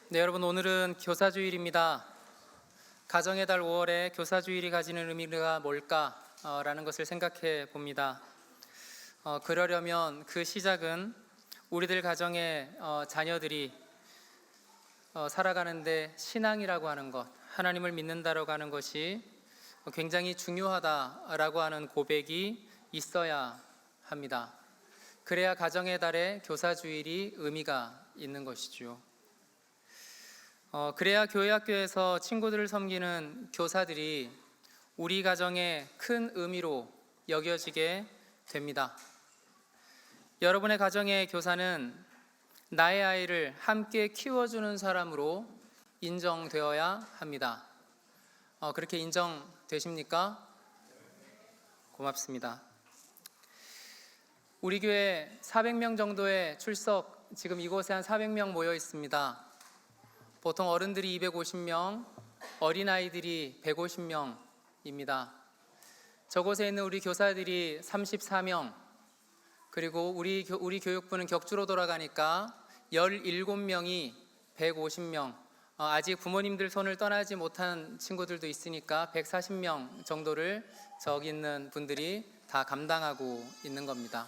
네, 여러분, 오늘은 교사주일입니다. 가정의 달 5월에 교사주일이 가지는 의미가 뭘까라는 것을 생각해 봅니다. 그러려면 그 시작은 우리들 가정의 자녀들이 살아가는데 신앙이라고 하는 것, 하나님을 믿는다라고 하는 것이 굉장히 중요하다라고 하는 고백이 있어야 합니다. 그래야 가정의 달에 교사주일이 의미가 있는 것이죠. 그래야 교회 학교에서 친구들을 섬기는 교사들이 우리 가정의 큰 의미로 여겨지게 됩니다. 여러분의 가정의 교사는 나의 아이를 함께 키워주는 사람으로 인정되어야 합니다. 그렇게 인정되십니까? 고맙습니다. 우리 교회 400명 정도의 출석, 지금 이곳에 한 400명 모여 있습니다. 보통 어른들이 250명, 어린아이들이 150명입니다. 저곳에 있는 우리 교사들이 34명, 그리고 우리 교육부는 격주로 돌아가니까 17명이 150명, 아직 부모님들 손을 떠나지 못한 친구들도 있으니까 140명 정도를 저기 있는 분들이 다 감당하고 있는 겁니다.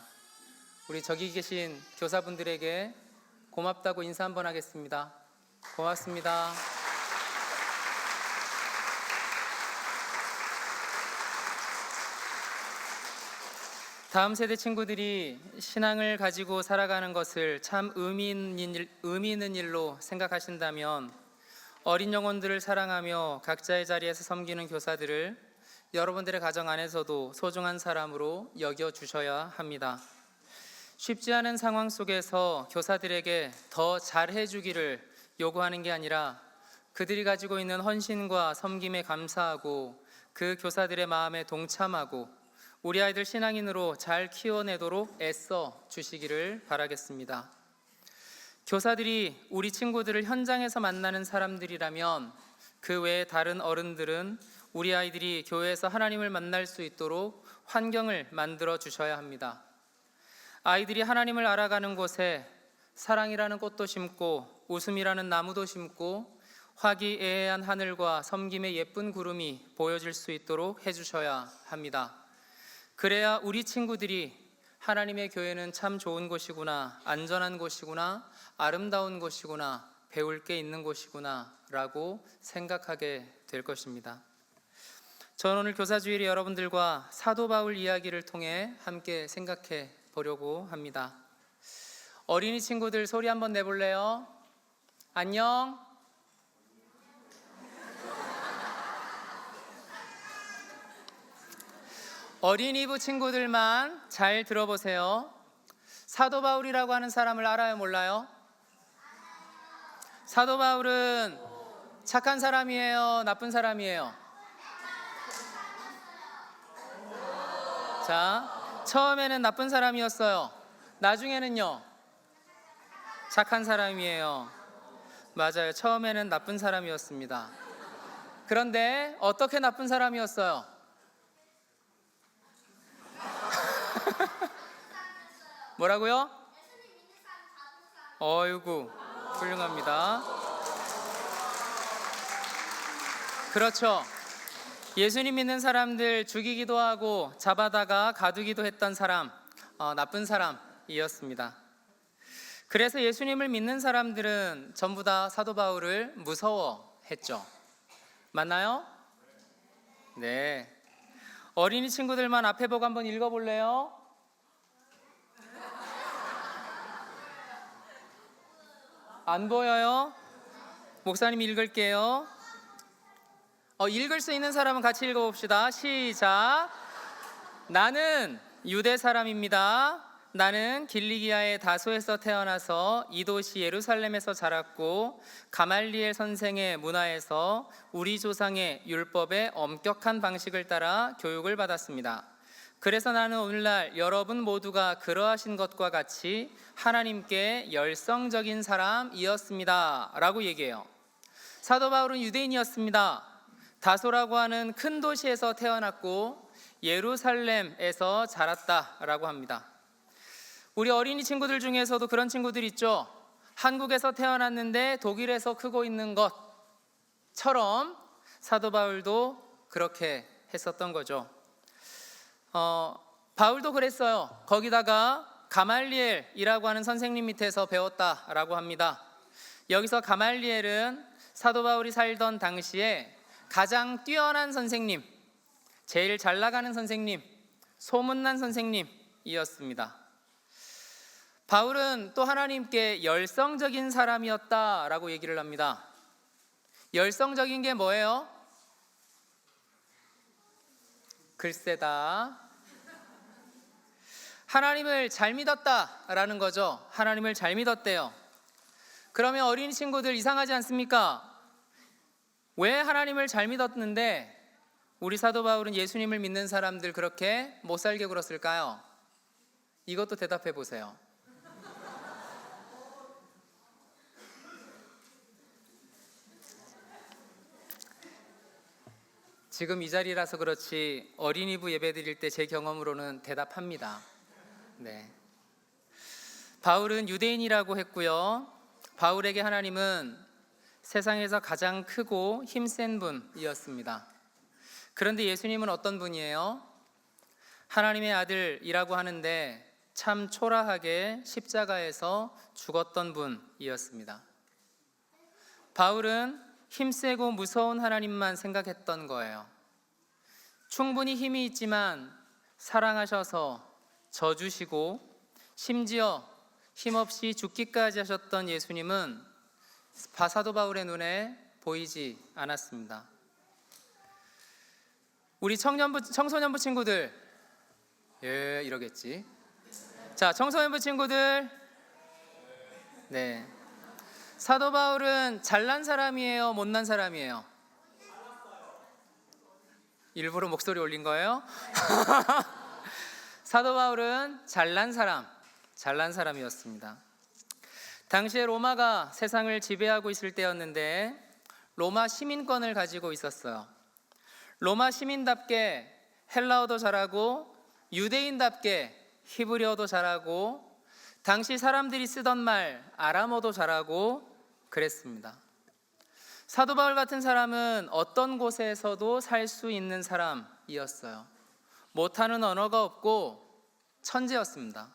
우리 저기 계신 교사분들에게 고맙다고 인사 한번 하겠습니다. 고맙습니다. 다음 세대 친구들이 신앙을 가지고 살아가는 것을 참 의미 있는 일로 생각하신다면 어린 영혼들을 사랑하며 각자의 자리에서 섬기는 교사들을 여러분들의 가정 안에서도 소중한 사람으로 여겨주셔야 합니다. 쉽지 않은 상황 속에서 교사들에게 더 잘해주기를 요구하는 게 아니라 그들이 가지고 있는 헌신과 섬김에 감사하고 그 교사들의 마음에 동참하고 우리 아이들 신앙인으로 잘 키워내도록 애써 주시기를 바라겠습니다. 교사들이 우리 친구들을 현장에서 만나는 사람들이라면 그 외에 다른 어른들은 우리 아이들이 교회에서 하나님을 만날 수 있도록 환경을 만들어 주셔야 합니다. 아이들이 하나님을 알아가는 곳에 사랑이라는 꽃도 심고 웃음이라는 나무도 심고 화기애애한 하늘과 섬김의 예쁜 구름이 보여질 수 있도록 해주셔야 합니다. 그래야 우리 친구들이 하나님의 교회는 참 좋은 곳이구나, 안전한 곳이구나, 아름다운 곳이구나, 배울 게 있는 곳이구나 라고 생각하게 될 것입니다. 저는 오늘 교사주일에 여러분들과 사도 바울 이야기를 통해 함께 생각해 보려고 합니다. 어린이 친구들 소리 한번 내볼래요? 안녕. 어린이부 친구들만 잘 들어보세요. 사도 바울이라고 하는 사람을 알아요, 몰라요? 사도 바울은 착한 사람이에요, 나쁜 사람이에요? 자, 처음에는 나쁜 사람이었어요. 나중에는요? 착한 사람이에요. 맞아요. 처음에는 나쁜 사람이었습니다. 그런데 어떻게 나쁜 사람이었어요? 뭐라고요? 어이구, 훌륭합니다. 그렇죠. 예수님 믿는 사람들 죽이기도 하고 잡아다가 가두기도 했던 사람, 나쁜 사람이었습니다. 그래서 예수님을 믿는 사람들은 전부 다 사도 바울을 무서워했죠. 맞나요? 네. 어린이 친구들만 앞에 보고 한번 읽어볼래요? 안 보여요? 목사님 읽을게요. 읽을 수 있는 사람은 같이 읽어봅시다. 시작. 나는 유대 사람입니다. 나는 길리기아의 다소에서 태어나서 이 도시 예루살렘에서 자랐고 가말리엘 선생의 문화에서 우리 조상의 율법의 엄격한 방식을 따라 교육을 받았습니다. 그래서 나는 오늘날 여러분 모두가 그러하신 것과 같이 하나님께 열성적인 사람이었습니다 라고 얘기해요. 사도 바울은 유대인이었습니다. 다소라고 하는 큰 도시에서 태어났고 예루살렘에서 자랐다라고 합니다. 우리 어린이 친구들 중에서도 그런 친구들 있죠. 한국에서 태어났는데 독일에서 크고 있는 것처럼 사도 바울도 그렇게 했었던 거죠. 바울도 그랬어요. 거기다가 가말리엘이라고 하는 선생님 밑에서 배웠다라고 합니다. 여기서 가말리엘은 사도 바울이 살던 당시에 가장 뛰어난 선생님, 제일 잘 나가는 선생님, 소문난 선생님이었습니다. 바울은 또 하나님께 열성적인 사람이었다라고 얘기를 합니다. 열성적인 게 뭐예요? 글쎄다. 하나님을 잘 믿었다라는 거죠. 하나님을 잘 믿었대요. 그러면 어린 친구들 이상하지 않습니까? 왜 하나님을 잘 믿었는데 우리 사도 바울은 예수님을 믿는 사람들 그렇게 못 살게 굴었을까요? 이것도 대답해 보세요. 지금 이 자리라서 그렇지 어린이부 예배 드릴 때 제 경험으로는 대답합니다. 네. 바울은 유대인이라고 했고요. 바울에게 하나님은 세상에서 가장 크고 힘센 분이었습니다. 그런데 예수님은 어떤 분이에요? 하나님의 아들이라고 하는데 참 초라하게 십자가에서 죽었던 분이었습니다. 바울은 힘세고 무서운 하나님만 생각했던 거예요. 충분히 힘이 있지만 사랑하셔서 져주시고 심지어 힘없이 죽기까지 하셨던 예수님은 사도 바울의 눈에 보이지 않았습니다. 우리 청소년부 친구들, 예, 이러겠지. 자, 청소년부 친구들, 네. 사도 바울은 잘난 사람이에요? 못난 사람이에요? 일부러 목소리 올린 거예요? 사도 바울은 잘난 사람이었습니다. 당시에 로마가 세상을 지배하고 있을 때였는데 로마 시민권을 가지고 있었어요. 로마 시민답게 헬라어도 잘하고 유대인답게 히브리어도 잘하고 당시 사람들이 쓰던 말 아람어도 잘하고 그랬습니다. 사도 바울 같은 사람은 어떤 곳에서도 살 수 있는 사람이었어요. 못하는 언어가 없고 천재였습니다.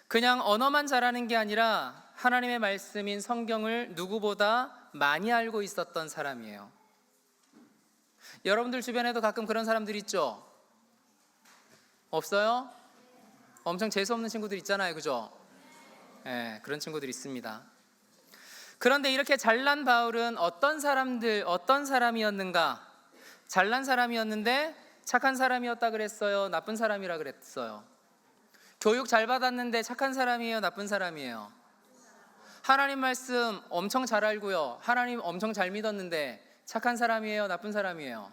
그냥 언어만 잘하는 게 아니라 하나님의 말씀인 성경을 누구보다 많이 알고 있었던 사람이에요. 여러분들 주변에도 가끔 그런 사람들 있죠? 없어요? 엄청 재수없는 친구들 있잖아요, 그죠? 네, 그런 친구들 있습니다. 그런데 이렇게 잘난 바울은 어떤 사람이었는가? 잘난 사람이었는데 착한 사람이었다 그랬어요? 나쁜 사람이라 그랬어요? 교육 잘 받았는데 착한 사람이에요? 나쁜 사람이에요? 하나님 말씀 엄청 잘 알고요. 하나님 엄청 잘 믿었는데 착한 사람이에요? 나쁜 사람이에요?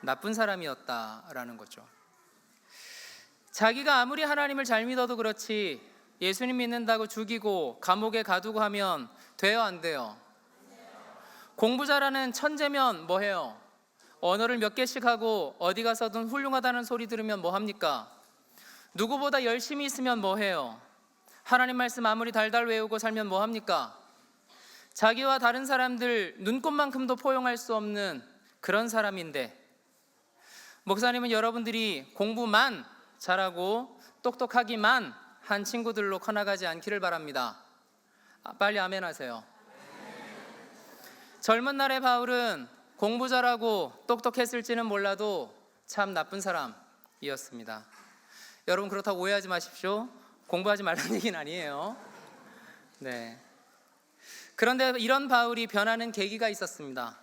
나쁜 사람이었다라는 거죠. 자기가 아무리 하나님을 잘 믿어도 그렇지 예수님 믿는다고 죽이고 감옥에 가두고 하면 돼요, 안 돼요? 공부 잘하는 천재면 뭐 해요? 언어를 몇 개씩 하고 어디 가서든 훌륭하다는 소리 들으면 뭐 합니까? 누구보다 열심히 있으면 뭐 해요? 하나님 말씀 아무리 달달 외우고 살면 뭐 합니까? 자기와 다른 사람들 눈꼽만큼도 포용할 수 없는 그런 사람인데 목사님은 여러분들이 공부만 잘하고 똑똑하기만 한 친구들로 커나가지 않기를 바랍니다. 빨리 아멘 하세요. 젊은 날의 바울은 공부 잘하고 똑똑했을지는 몰라도 참 나쁜 사람이었습니다. 여러분 그렇다고 오해하지 마십시오. 공부하지 말라는 얘기는 아니에요. 네. 그런데 이런 바울이 변하는 계기가 있었습니다.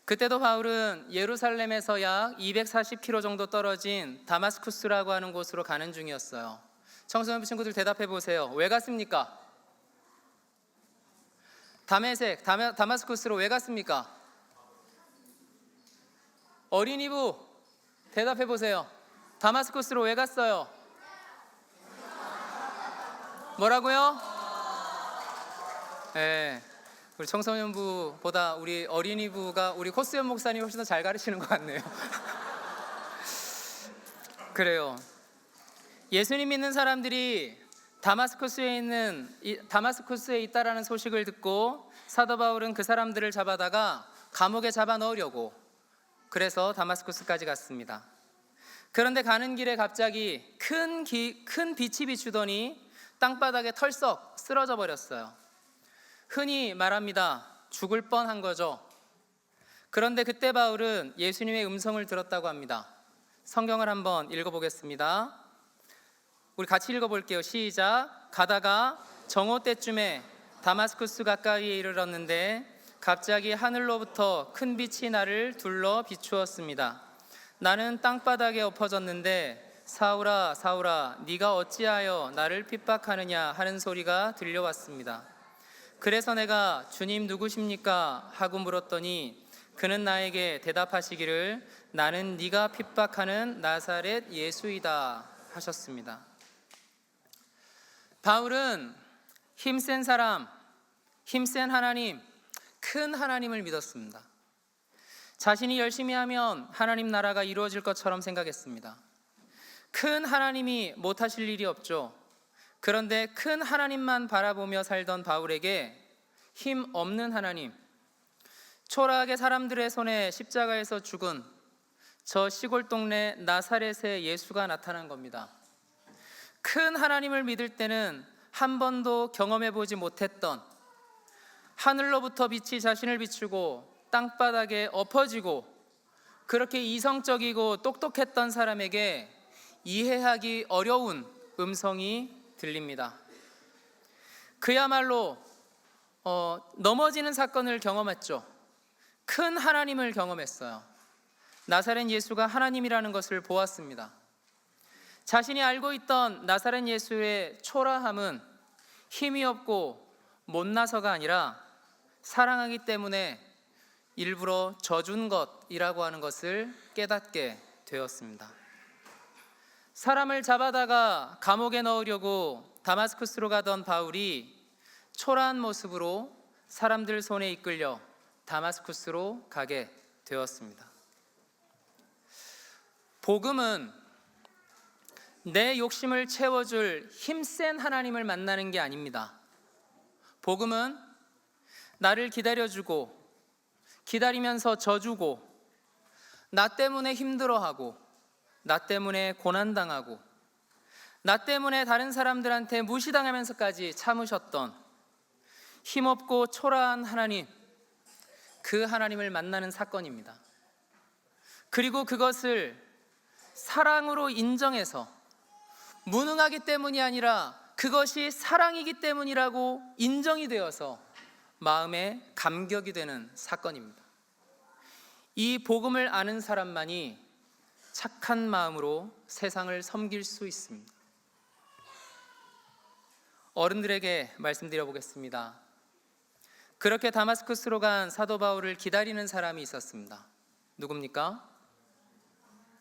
그때도 바울은 예루살렘에서 약 240km 정도 떨어진 다마스쿠스라고 하는 곳으로 가는 중이었어요. 청소년 친구들 대답해 보세요. 왜 갔습니까? 다마스쿠스로 왜 갔습니까? 어린이부 대답해 보세요. 다마스쿠스로 왜 갔어요? 뭐라고요? 네. 우리 청소년부보다 우리 어린이부가 우리 코스연 목사님이 훨씬 더 잘 가르치는 것 같네요. 그래요. 예수님 믿는 사람들이 다마스쿠스에 있다라는 소식을 듣고 사도 바울은 그 사람들을 잡아다가 감옥에 잡아 넣으려고 그래서 다마스쿠스까지 갔습니다. 그런데 가는 길에 갑자기 큰 빛이 비추더니 땅바닥에 털썩 쓰러져 버렸어요. 흔히 말합니다. 죽을 뻔한 거죠. 그런데 그때 바울은 예수님의 음성을 들었다고 합니다. 성경을 한번 읽어보겠습니다. 우리 같이 읽어볼게요. 시작. 가다가 정오 때쯤에 다마스쿠스 가까이에 이르렀는데 갑자기 하늘로부터 큰 빛이 나를 둘러 비추었습니다. 나는 땅바닥에 엎어졌는데 사울아 사울아 네가 어찌하여 나를 핍박하느냐 하는 소리가 들려왔습니다. 그래서 내가 주님 누구십니까 하고 물었더니 그는 나에게 대답하시기를 나는 네가 핍박하는 나사렛 예수이다 하셨습니다. 바울은 힘센 사람, 힘센 하나님, 큰 하나님을 믿었습니다. 자신이 열심히 하면 하나님 나라가 이루어질 것처럼 생각했습니다. 큰 하나님이 못하실 일이 없죠. 그런데 큰 하나님만 바라보며 살던 바울에게 힘 없는 하나님, 초라하게 사람들의 손에 십자가에서 죽은 저 시골 동네 나사렛의 예수가 나타난 겁니다. 큰 하나님을 믿을 때는 한 번도 경험해 보지 못했던 하늘로부터 빛이 자신을 비추고 땅바닥에 엎어지고 그렇게 이성적이고 똑똑했던 사람에게 이해하기 어려운 음성이 들립니다. 그야말로 넘어지는 사건을 경험했죠. 큰 하나님을 경험했어요. 나사렛 예수가 하나님이라는 것을 보았습니다. 자신이 알고 있던 나사렛 예수의 초라함은 힘이 없고 못나서가 아니라 사랑하기 때문에 일부러 져준 것이라고 하는 것을 깨닫게 되었습니다. 사람을 잡아다가 감옥에 넣으려고 다마스쿠스로 가던 바울이 초라한 모습으로 사람들 손에 이끌려 다마스쿠스로 가게 되었습니다. 복음은 내 욕심을 채워줄 힘센 하나님을 만나는 게 아닙니다. 복음은 나를 기다려주고 기다리면서 져주고 나 때문에 힘들어하고 나 때문에 고난당하고 나 때문에 다른 사람들한테 무시당하면서까지 참으셨던 힘없고 초라한 하나님, 그 하나님을 만나는 사건입니다. 그리고 그것을 사랑으로 인정해서 무능하기 때문이 아니라 그것이 사랑이기 때문이라고 인정이 되어서 마음에 감격이 되는 사건입니다. 이 복음을 아는 사람만이 착한 마음으로 세상을 섬길 수 있습니다. 어른들에게 말씀드려 보겠습니다. 그렇게 다마스쿠스로 간 사도 바울을 기다리는 사람이 있었습니다. 누굽니까?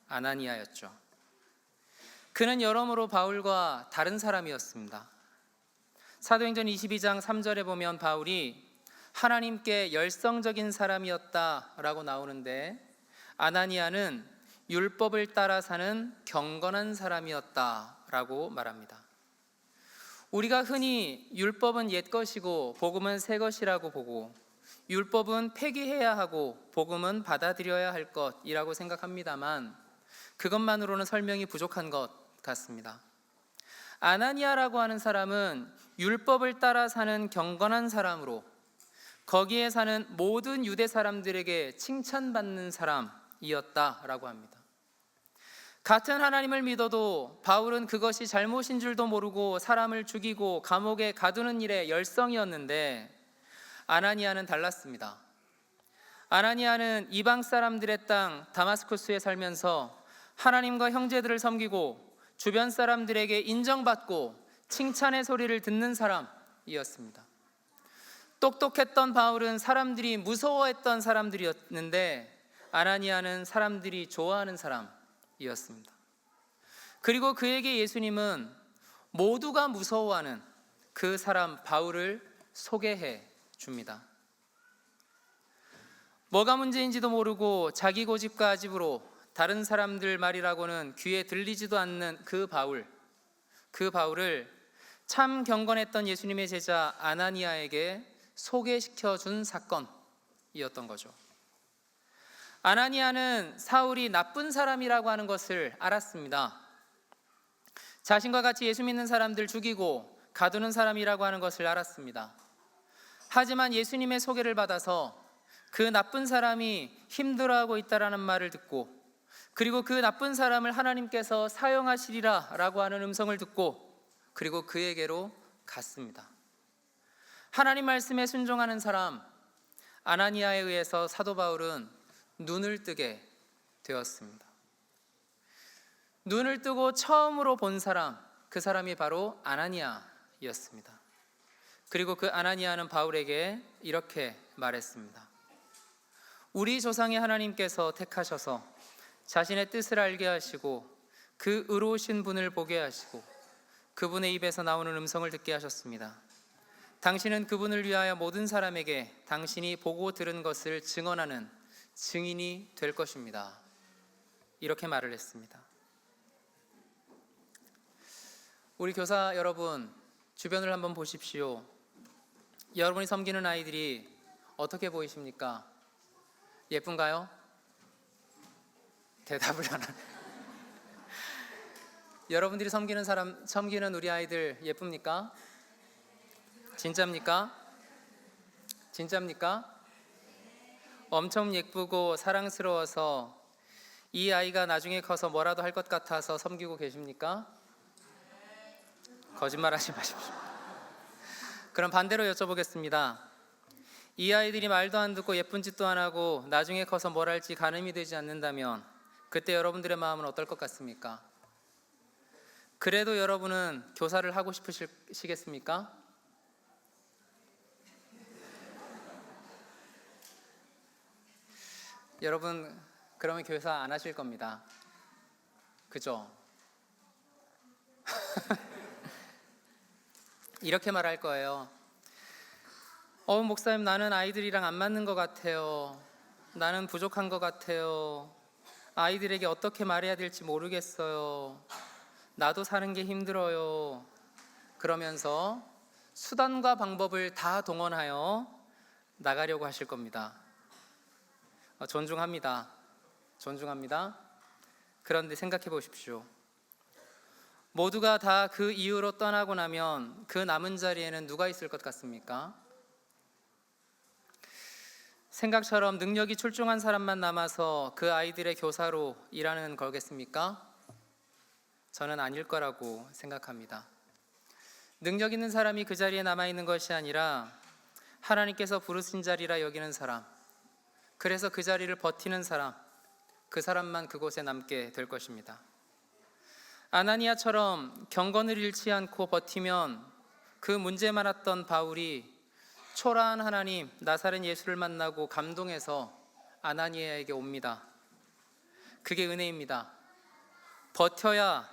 아나니아였죠. 그는 여러모로 바울과 다른 사람이었습니다. 사도행전 22장 3절에 보면 바울이 하나님께 열성적인 사람이었다라고 나오는데 아나니아는 율법을 따라 사는 경건한 사람이었다라고 말합니다. 우리가 흔히 율법은 옛것이고 복음은 새것이라고 보고 율법은 폐기해야 하고 복음은 받아들여야 할 것이라고 생각합니다만 그것만으로는 설명이 부족한 것 같습니다. 아나니아라고 하는 사람은 율법을 따라 사는 경건한 사람으로 거기에 사는 모든 유대 사람들에게 칭찬받는 사람이었다라고 합니다. 같은 하나님을 믿어도 바울은 그것이 잘못인 줄도 모르고 사람을 죽이고 감옥에 가두는 일에 열성이었는데 아나니아는 달랐습니다. 아나니아는 이방 사람들의 땅 다마스쿠스에 살면서 하나님과 형제들을 섬기고 주변 사람들에게 인정받고 칭찬의 소리를 듣는 사람이었습니다. 똑똑했던 바울은 사람들이 무서워했던 사람들이었는데 아나니아는 사람들이 좋아하는 사람이었습니다. 그리고 그에게 예수님은 모두가 무서워하는 그 사람 바울을 소개해 줍니다. 뭐가 문제인지도 모르고 자기 고집과 아집으로 다른 사람들 말이라고는 귀에 들리지도 않는 그 바울을 참 경건했던 예수님의 제자 아나니아에게 소개시켜 준 사건이었던 거죠. 아나니아는 사울이 나쁜 사람이라고 하는 것을 알았습니다. 자신과 같이 예수 믿는 사람들 죽이고 가두는 사람이라고 하는 것을 알았습니다. 하지만 예수님의 소개를 받아서 그 나쁜 사람이 힘들어하고 있다라는 말을 듣고, 그리고 그 나쁜 사람을 하나님께서 사용하시리라 라고 하는 음성을 듣고, 그리고 그에게로 갔습니다. 하나님 말씀에 순종하는 사람 아나니아에 의해서 사도 바울은 눈을 뜨게 되었습니다. 눈을 뜨고 처음으로 본 사람, 그 사람이 바로 아나니아였습니다. 그리고 그 아나니아는 바울에게 이렇게 말했습니다. 우리 조상의 하나님께서 택하셔서 자신의 뜻을 알게 하시고 그 의로우신 분을 보게 하시고 그분의 입에서 나오는 음성을 듣게 하셨습니다. 당신은 그분을 위하여 모든 사람에게 당신이 보고 들은 것을 증언하는 증인이 될 것입니다. 이렇게 말을 했습니다. 우리 교사 여러분, 주변을 한번 보십시오. 여러분이 섬기는 아이들이 어떻게 보이십니까? 예쁜가요? 대답을 안 하네. 여러분들이 섬기는 우리 아이들 예쁩니까? 진짜입니까? 진짜입니까? 엄청 예쁘고 사랑스러워서 이 아이가 나중에 커서 뭐라도 할 것 같아서 섬기고 계십니까? 거짓말하지 마십시오. 그럼 반대로 여쭤보겠습니다. 이 아이들이 말도 안 듣고 예쁜 짓도 안 하고 나중에 커서 뭘 할지 가늠이 되지 않는다면 그때 여러분들의 마음은 어떨 것 같습니까? 그래도 여러분은 교사를 하고 싶으시겠습니까? 여러분 그러면 교사 안 하실 겁니다. 그죠? 이렇게 말할 거예요. 목사님, 나는 아이들이랑 안 맞는 것 같아요. 나는 부족한 것 같아요. 아이들에게 어떻게 말해야 될지 모르겠어요. 나도 사는 게 힘들어요. 그러면서 수단과 방법을 다 동원하여 나가려고 하실 겁니다. 존중합니다. 그런데 생각해 보십시오. 모두가 다 그 이유로 떠나고 나면 그 남은 자리에는 누가 있을 것 같습니까? 생각처럼 능력이 출중한 사람만 남아서 그 아이들의 교사로 일하는 거겠습니까? 저는 아닐 거라고 생각합니다. 능력 있는 사람이 그 자리에 남아있는 것이 아니라 하나님께서 부르신 자리라 여기는 사람, 그래서 그 자리를 버티는 사람, 그 사람만 그곳에 남게 될 것입니다. 아나니아처럼 경건을 잃지 않고 버티면 그 문제 많았던 바울이 초라한 하나님 나사렛 예수를 만나고 감동해서 아나니아에게 옵니다. 그게 은혜입니다. 버텨야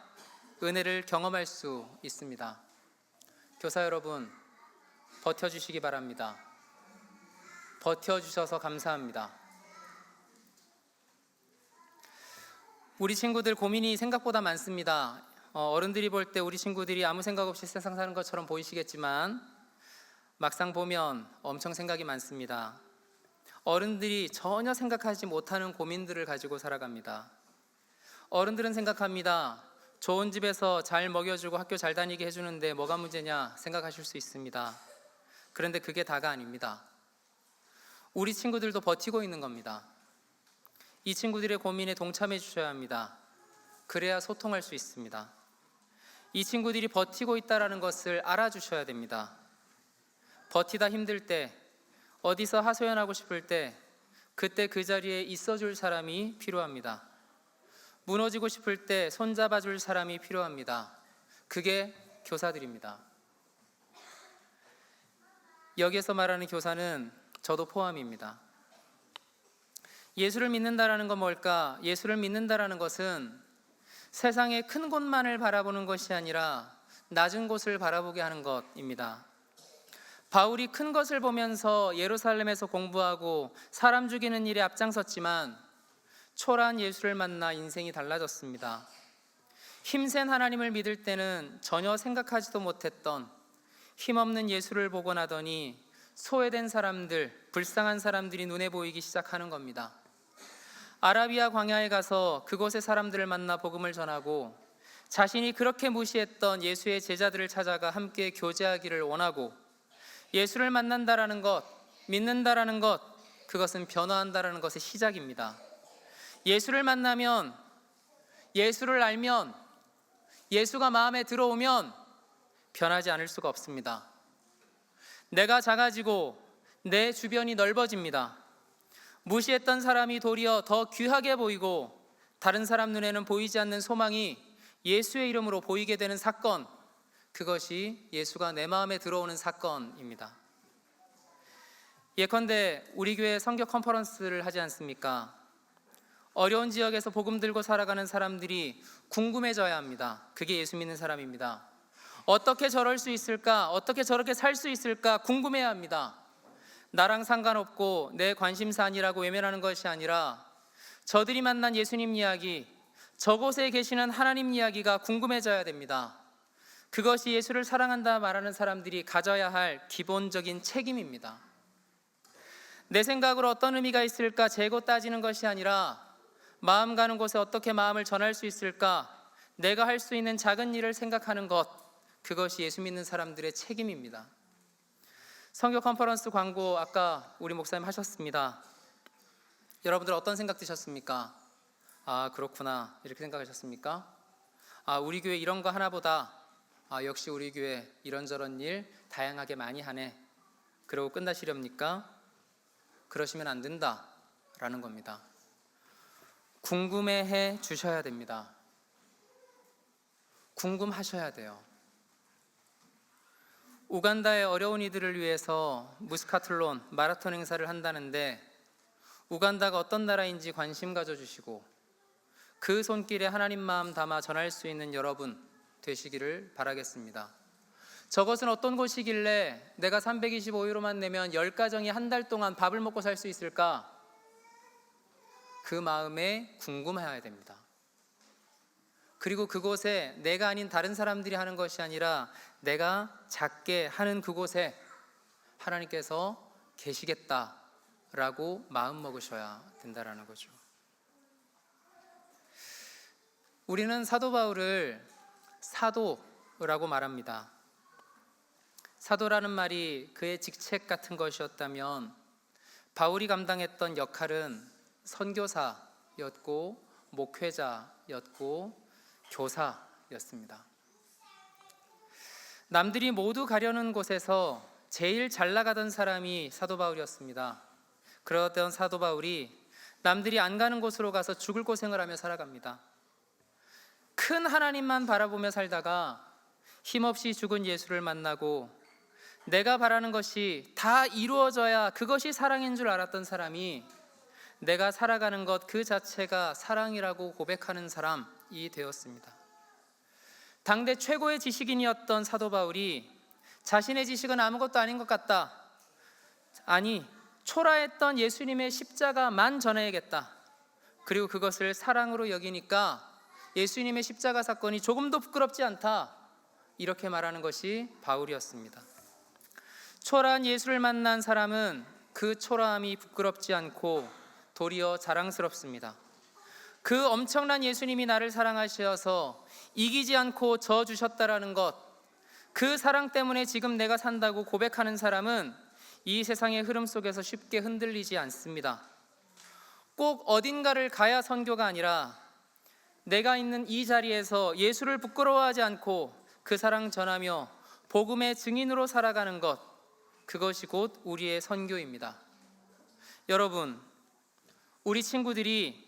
은혜를 경험할 수 있습니다. 교사 여러분, 버텨주시기 바랍니다. 버텨주셔서 감사합니다. 우리 친구들 고민이 생각보다 많습니다. 어른들이 볼 때 우리 친구들이 아무 생각 없이 세상 사는 것처럼 보이시겠지만 막상 보면 엄청 생각이 많습니다. 어른들이 전혀 생각하지 못하는 고민들을 가지고 살아갑니다. 어른들은 생각합니다. 좋은 집에서 잘 먹여주고 학교 잘 다니게 해주는데 뭐가 문제냐 생각하실 수 있습니다. 그런데 그게 다가 아닙니다. 우리 친구들도 버티고 있는 겁니다. 이 친구들의 고민에 동참해 주셔야 합니다. 그래야 소통할 수 있습니다. 이 친구들이 버티고 있다는 것을 알아주셔야 됩니다. 버티다 힘들 때, 어디서 하소연하고 싶을 때 그때 그 자리에 있어줄 사람이 필요합니다. 무너지고 싶을 때 손잡아줄 사람이 필요합니다. 그게 교사들입니다. 여기에서 말하는 교사는 저도 포함입니다. 예수를 믿는다라는 건 뭘까? 예수를 믿는다라는 것은 세상의 큰 곳만을 바라보는 것이 아니라 낮은 곳을 바라보게 하는 것입니다. 바울이 큰 것을 보면서 예루살렘에서 공부하고 사람 죽이는 일에 앞장섰지만 초라한 예수를 만나 인생이 달라졌습니다. 힘센 하나님을 믿을 때는 전혀 생각하지도 못했던 힘없는 예수를 보고 나더니 소외된 사람들, 불쌍한 사람들이 눈에 보이기 시작하는 겁니다. 아라비아 광야에 가서 그곳의 사람들을 만나 복음을 전하고 자신이 그렇게 무시했던 예수의 제자들을 찾아가 함께 교제하기를 원하고 예수를 만난다라는 것, 믿는다라는 것, 그것은 변화한다라는 것의 시작입니다. 예수를 만나면, 예수를 알면, 예수가 마음에 들어오면 변하지 않을 수가 없습니다. 내가 작아지고 내 주변이 넓어집니다. 무시했던 사람이 도리어 더 귀하게 보이고 다른 사람 눈에는 보이지 않는 소망이 예수의 이름으로 보이게 되는 사건, 그것이 예수가 내 마음에 들어오는 사건입니다. 예컨대 우리 교회 선교 컨퍼런스를 하지 않습니까? 어려운 지역에서 복음 들고 살아가는 사람들이 궁금해져야 합니다. 그게 예수 믿는 사람입니다. 어떻게 저럴 수 있을까? 어떻게 저렇게 살 수 있을까? 궁금해야 합니다. 나랑 상관없고 내 관심사 아니라고 외면하는 것이 아니라 저들이 만난 예수님 이야기, 저곳에 계시는 하나님 이야기가 궁금해져야 됩니다. 그것이 예수를 사랑한다 말하는 사람들이 가져야 할 기본적인 책임입니다. 내 생각으로 어떤 의미가 있을까 재고 따지는 것이 아니라 마음 가는 곳에 어떻게 마음을 전할 수 있을까, 내가 할 수 있는 작은 일을 생각하는 것, 그것이 예수 믿는 사람들의 책임입니다. 선교 컨퍼런스 광고 아까 우리 목사님 하셨습니다. 여러분들 어떤 생각 드셨습니까? 아, 그렇구나, 이렇게 생각하셨습니까? 아, 우리 교회 이런 거 하나보다 역시 우리 교회 이런저런 일 다양하게 많이 하네, 그러고 끝나시렵니까? 그러시면 안 된다라는 겁니다. 궁금해해 주셔야 됩니다. 궁금하셔야 돼요. 우간다의 어려운 이들을 위해서 무스카틀론 마라톤 행사를 한다는데 우간다가 어떤 나라인지 관심 가져주시고 그 손길에 하나님 마음 담아 전할 수 있는 여러분 되시기를 바라겠습니다. 저것은 어떤 곳이길래 내가 325유로만 내면 10가정이 한 달 동안 밥을 먹고 살 수 있을까? 그 마음에 궁금해야 됩니다. 그리고 그곳에 내가 아닌 다른 사람들이 하는 것이 아니라 내가 작게 하는 그곳에 하나님께서 계시겠다라고 마음 먹으셔야 된다라는 거죠. 우리는 사도 바울을 사도라고 말합니다. 사도라는 말이 그의 직책 같은 것이었다면 바울이 감당했던 역할은 선교사였고 목회자였고 교사였습니다. 남들이 모두 가려는 곳에서 제일 잘 나가던 사람이 사도 바울이었습니다. 그러던 사도 바울이 남들이 안 가는 곳으로 가서 죽을 고생을 하며 살아갑니다. 큰 하나님만 바라보며 살다가 힘없이 죽은 예수를 만나고 내가 바라는 것이 다 이루어져야 그것이 사랑인 줄 알았던 사람이 내가 살아가는 것 그 자체가 사랑이라고 고백하는 사람이 되었습니다. 당대 최고의 지식인이었던 사도 바울이 자신의 지식은 아무것도 아닌 것 같다, 아니 초라했던 예수님의 십자가만 전해야겠다, 그리고 그것을 사랑으로 여기니까 예수님의 십자가 사건이 조금도 부끄럽지 않다, 이렇게 말하는 것이 바울이었습니다. 초라한 예수를 만난 사람은 그 초라함이 부끄럽지 않고 도리어 자랑스럽습니다. 그 엄청난 예수님이 나를 사랑하셔서 이기지 않고 져 주셨다라는 것, 그 사랑 때문에 지금 내가 산다고 고백하는 사람은 이 세상의 흐름 속에서 쉽게 흔들리지 않습니다. 꼭 어딘가를 가야 선교가 아니라 내가 있는 이 자리에서 예수를 부끄러워하지 않고 그 사랑 전하며 복음의 증인으로 살아가는 것, 그것이 곧 우리의 선교입니다. 여러분, 우리 친구들이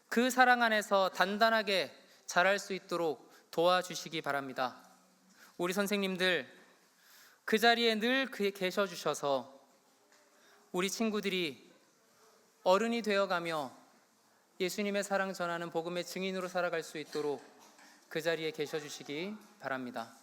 그 사랑 안에서 단단하게 자랄 수 있도록 도와주시기 바랍니다. 우리 선생님들 그 자리에 늘 계셔 주셔서 우리 친구들이 어른이 되어가며 예수님의 사랑 전하는 복음의 증인으로 살아갈 수 있도록 그 자리에 계셔 주시기 바랍니다.